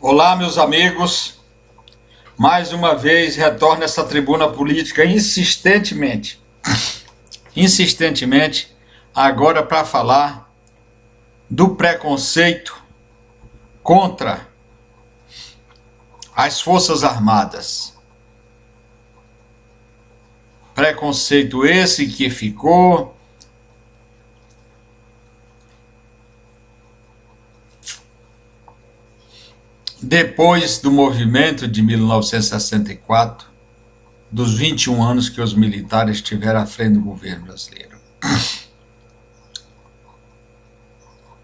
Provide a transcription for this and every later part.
Olá, meus amigos. Mais uma vez retorno a essa tribuna política insistentemente, agora para falar do preconceito contra as Forças Armadas. Preconceito esse que ficou depois do movimento de 1964, dos 21 anos que os militares estiveram à frente do governo brasileiro.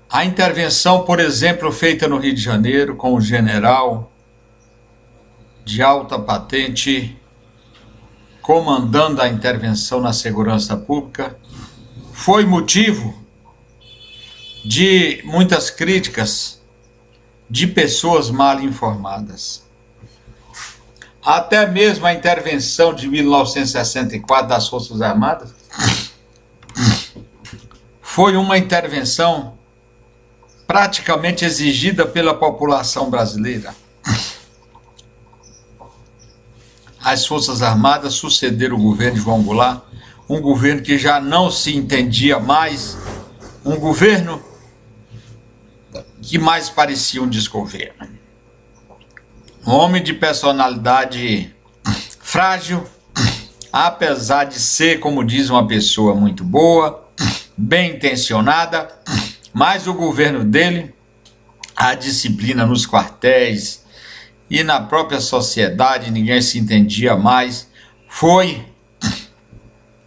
A intervenção, por exemplo, feita no Rio de Janeiro com o general de alta patente comandando a intervenção na segurança pública, foi motivo de muitas críticas de pessoas mal informadas. Até mesmo a intervenção de 1964 das Forças Armadas foi uma intervenção praticamente exigida pela população brasileira. As Forças Armadas sucederam o governo de João Goulart, um governo que já não se entendia mais, um governo que mais parecia um desgoverno. Um homem de personalidade frágil, apesar de ser, como diz, uma pessoa muito boa, bem intencionada, mas o governo dele, a disciplina nos quartéis e na própria sociedade, ninguém se entendia mais, foi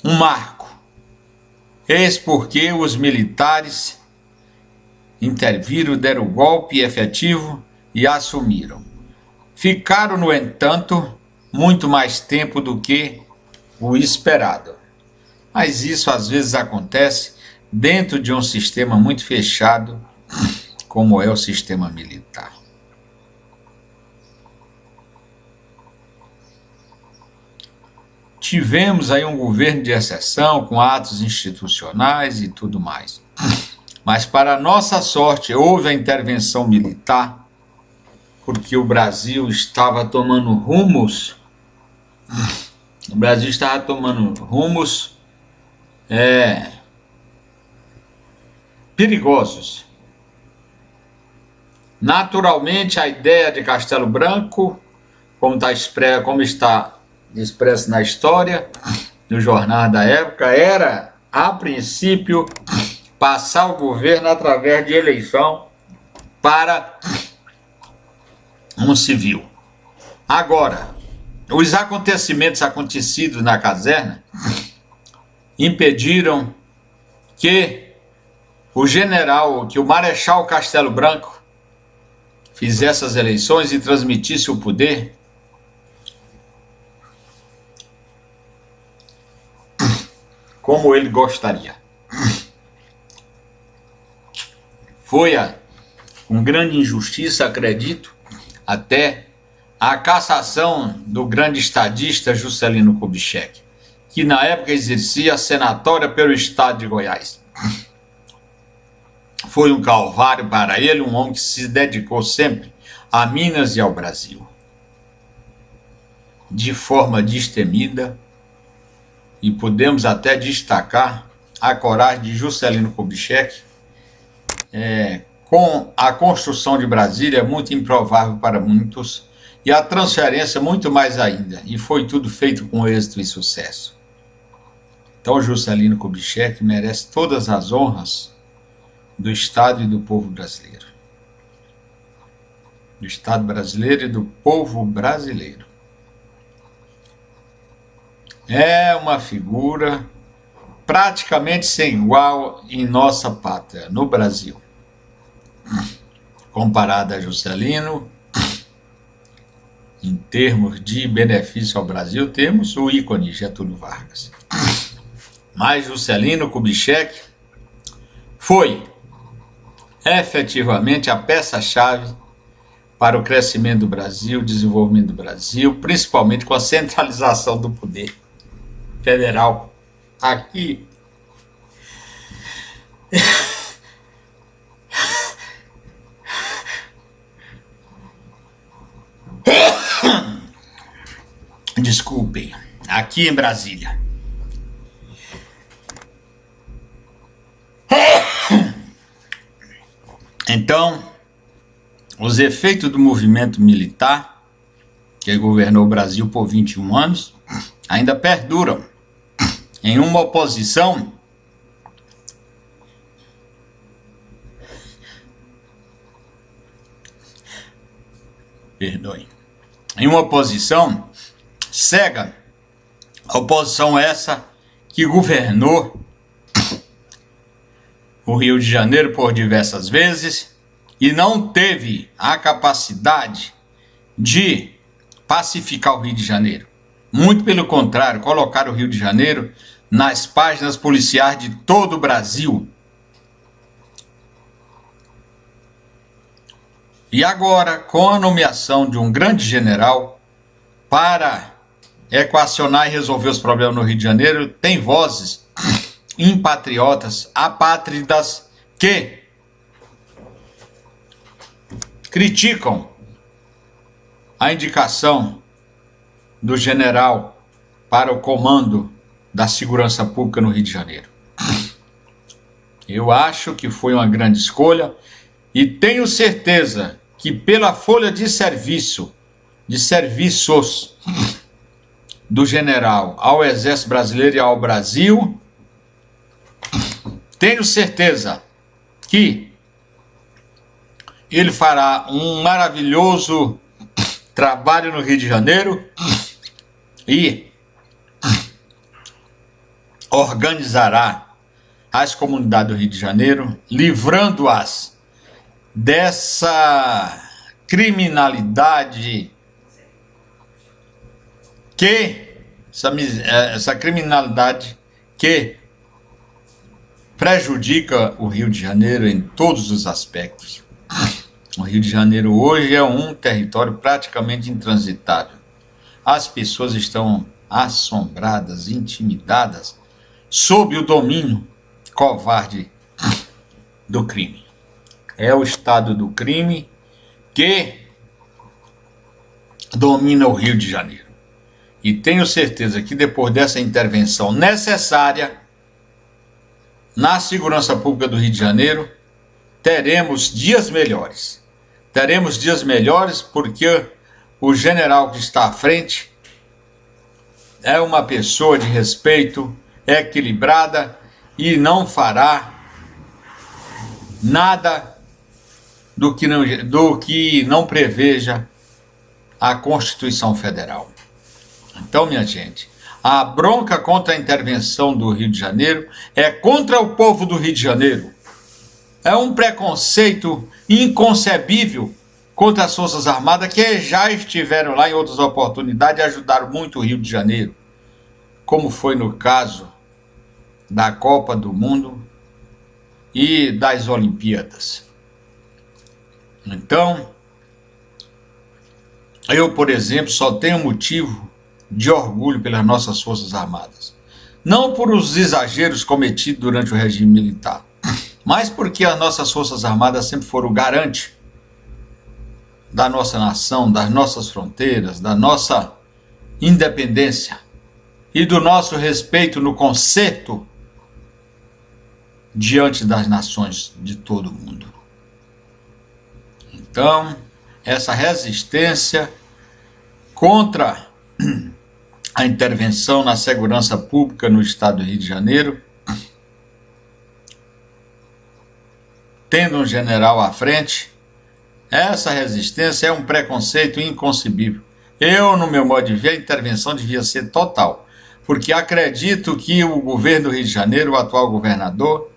um marco. Eis porque os militares interviram, deram o golpe efetivo e assumiram. Ficaram, no entanto, muito mais tempo do que o esperado. Mas isso às vezes acontece dentro de um sistema muito fechado, como é o sistema militar. Tivemos aí um governo de exceção, com atos institucionais e tudo mais. Mas, para nossa sorte, houve a intervenção militar, porque o Brasil estava tomando rumos, perigosos. Naturalmente, a ideia de Castelo Branco, como está expresso na história, no jornal da época, era, a princípio, passar o governo através de eleição para um civil. Agora, os acontecidos na caserna impediram que o Marechal Castelo Branco fizesse as eleições e transmitisse o poder como ele gostaria. Foi com grande injustiça, acredito, até a cassação do grande estadista Juscelino Kubitschek, que na época exercia a senatória pelo estado de Goiás. Foi um calvário para ele, um homem que se dedicou sempre a Minas e ao Brasil, de forma destemida, e podemos até destacar a coragem de Juscelino Kubitschek, com a construção de Brasília, muito improvável para muitos, e a transferência muito mais ainda, e foi tudo feito com êxito e sucesso. Então Juscelino Kubitschek merece todas as honras do Estado e do povo brasileiro. Do Estado brasileiro e do povo brasileiro. É uma figura praticamente sem igual em nossa pátria, no Brasil. Comparada a Juscelino, em termos de benefício ao Brasil, temos o ícone Getúlio Vargas. Mas Juscelino Kubitschek foi efetivamente a peça-chave para o crescimento do Brasil, o desenvolvimento do Brasil, principalmente com a centralização do poder federal aqui. aqui em Brasília. Então, os efeitos do movimento militar, que governou o Brasil por 21 anos, ainda perduram em uma oposição em uma oposição cega, a oposição essa que governou o Rio de Janeiro por diversas vezes e não teve a capacidade de pacificar o Rio de Janeiro. Muito pelo contrário, colocaram o Rio de Janeiro nas páginas policiais de todo o Brasil. E agora, com a nomeação de um grande general para equacionar e resolver os problemas no Rio de Janeiro, tem vozes impatriotas, apátridas, que criticam a indicação do general para o comando da segurança pública no Rio de Janeiro. Eu acho que foi uma grande escolha e tenho certeza que pela folha de serviços do general ao Exército Brasileiro e ao Brasil, tenho certeza que ele fará um maravilhoso trabalho no Rio de Janeiro e organizará as comunidades do Rio de Janeiro, livrando-as dessa criminalidade essa criminalidade que prejudica o Rio de Janeiro em todos os aspectos. O Rio de Janeiro hoje é um território praticamente intransitável. As pessoas estão assombradas, intimidadas, sob o domínio covarde do crime. É o estado do crime que domina o Rio de Janeiro. E tenho certeza que depois dessa intervenção necessária na segurança pública do Rio de Janeiro, teremos dias melhores. Teremos dias melhores porque o general que está à frente é uma pessoa de respeito, equilibrada e não fará nada do que não preveja a Constituição Federal. Então, minha gente, a bronca contra a intervenção do Rio de Janeiro é contra o povo do Rio de Janeiro. É um preconceito inconcebível contra as Forças Armadas que já estiveram lá em outras oportunidades e ajudaram muito o Rio de Janeiro, como foi no caso da Copa do Mundo e das Olimpíadas. Então, eu, por exemplo, só tenho motivo de orgulho pelas nossas Forças Armadas. Não por os exageros cometidos durante o regime militar, mas porque as nossas Forças Armadas sempre foram o garante da nossa nação, das nossas fronteiras, da nossa independência e do nosso respeito no concerto diante das nações de todo o mundo. Então, essa resistência contra a intervenção na segurança pública no estado do Rio de Janeiro, tendo um general à frente, essa resistência é um preconceito inconcebível. Eu, no meu modo de ver, a intervenção devia ser total, porque acredito que o governo do Rio de Janeiro, o atual governador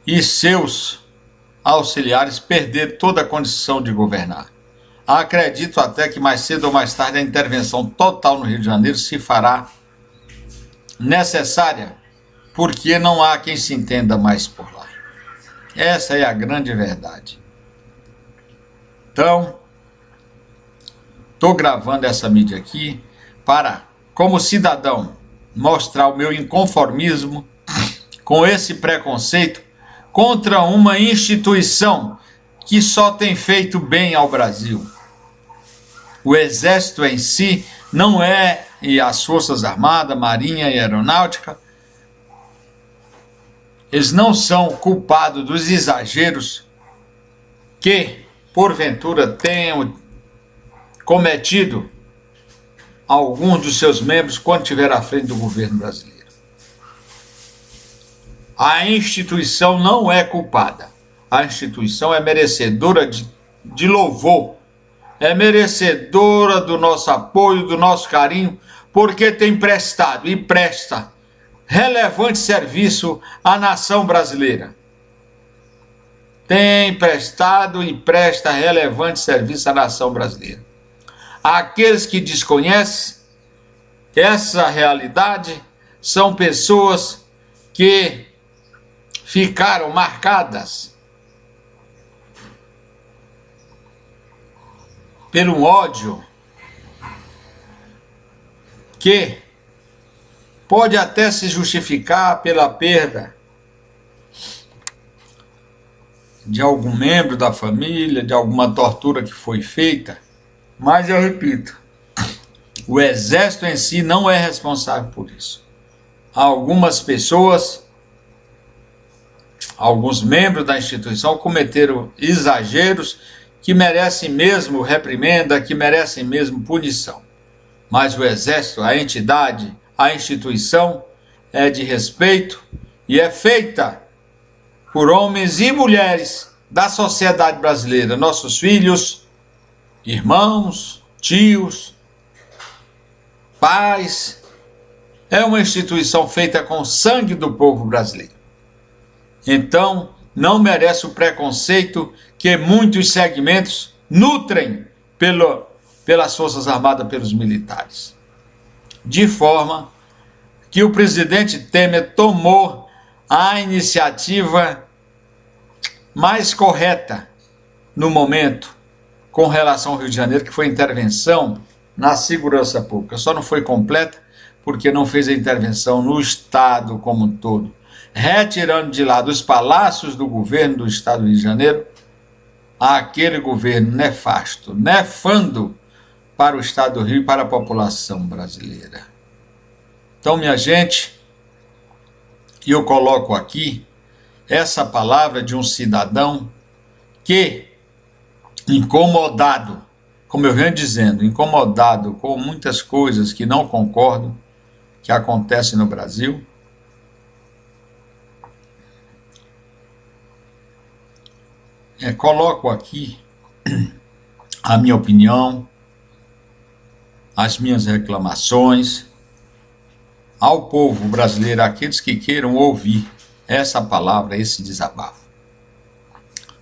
e seus auxiliares perderam toda a condição de governar. Acredito até que mais cedo ou mais tarde a intervenção total no Rio de Janeiro se fará necessária, porque não há quem se entenda mais por lá. Essa é a grande verdade. Então, estou gravando essa mídia aqui para, como cidadão, mostrar o meu inconformismo com esse preconceito contra uma instituição que só tem feito bem ao Brasil. O Exército em si não é e as Forças Armadas, Marinha e Aeronáutica, eles não são culpados dos exageros que, porventura, tenham cometido alguns dos seus membros quando estiver à frente do governo brasileiro. A instituição não é culpada. A instituição é merecedora de louvor, é merecedora do nosso apoio, do nosso carinho, porque tem prestado e presta relevante serviço à nação brasileira. Tem prestado e presta relevante serviço à nação brasileira. Aqueles que desconhecem essa realidade são pessoas que ficaram marcadas pelo ódio que pode até se justificar pela perda de algum membro da família, de alguma tortura que foi feita, mas eu repito, o exército em si não é responsável por isso. Algumas pessoas, alguns membros da instituição cometeram exageros que merecem mesmo reprimenda, que merecem mesmo punição. Mas o exército, a entidade, a instituição é de respeito e é feita por homens e mulheres da sociedade brasileira, nossos filhos, irmãos, tios, pais. É uma instituição feita com sangue do povo brasileiro. Então, não merece o preconceito que muitos segmentos nutrem pelas Forças Armadas, pelos militares. De forma que o presidente Temer tomou a iniciativa mais correta no momento com relação ao Rio de Janeiro, que foi a intervenção na segurança pública. Só não foi completa porque não fez a intervenção no Estado como um todo, retirando de lá dos palácios do governo do Estado do Rio de Janeiro aquele governo nefasto, nefando para o Estado do Rio e para a população brasileira. Então, minha gente, eu coloco aqui essa palavra de um cidadão que, incomodado, como eu venho dizendo, incomodado com muitas coisas que não concordo, que acontecem no Brasil, coloco aqui a minha opinião, as minhas reclamações ao povo brasileiro, aqueles que queiram ouvir essa palavra, esse desabafo.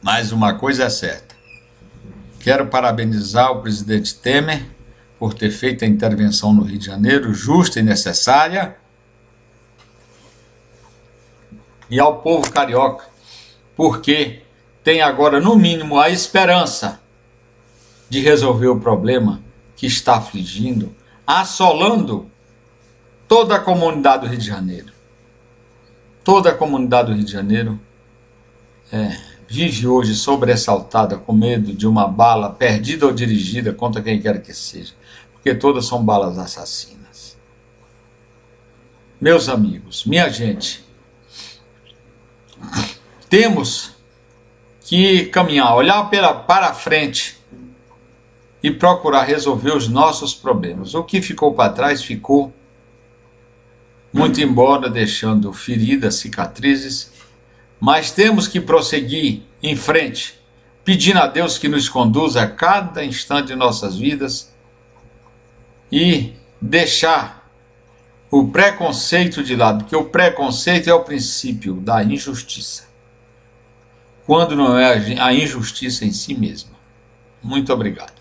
Mas uma coisa é certa, quero parabenizar o presidente Temer por ter feito a intervenção no Rio de Janeiro, justa e necessária, e ao povo carioca, porque tem agora, no mínimo, a esperança de resolver o problema que está afligindo, assolando toda a comunidade do Rio de Janeiro. Toda a comunidade do Rio de Janeiro vive hoje sobressaltada com medo de uma bala perdida ou dirigida contra quem quer que seja, porque todas são balas assassinas. Meus amigos, minha gente, temos que caminhar, olhar para frente e procurar resolver os nossos problemas. O que ficou para trás ficou, muito embora deixando feridas, cicatrizes, mas temos que prosseguir em frente, pedindo a Deus que nos conduza a cada instante de nossas vidas e deixar o preconceito de lado, porque o preconceito é o princípio da injustiça, quando não é a injustiça em si mesma. Muito obrigado.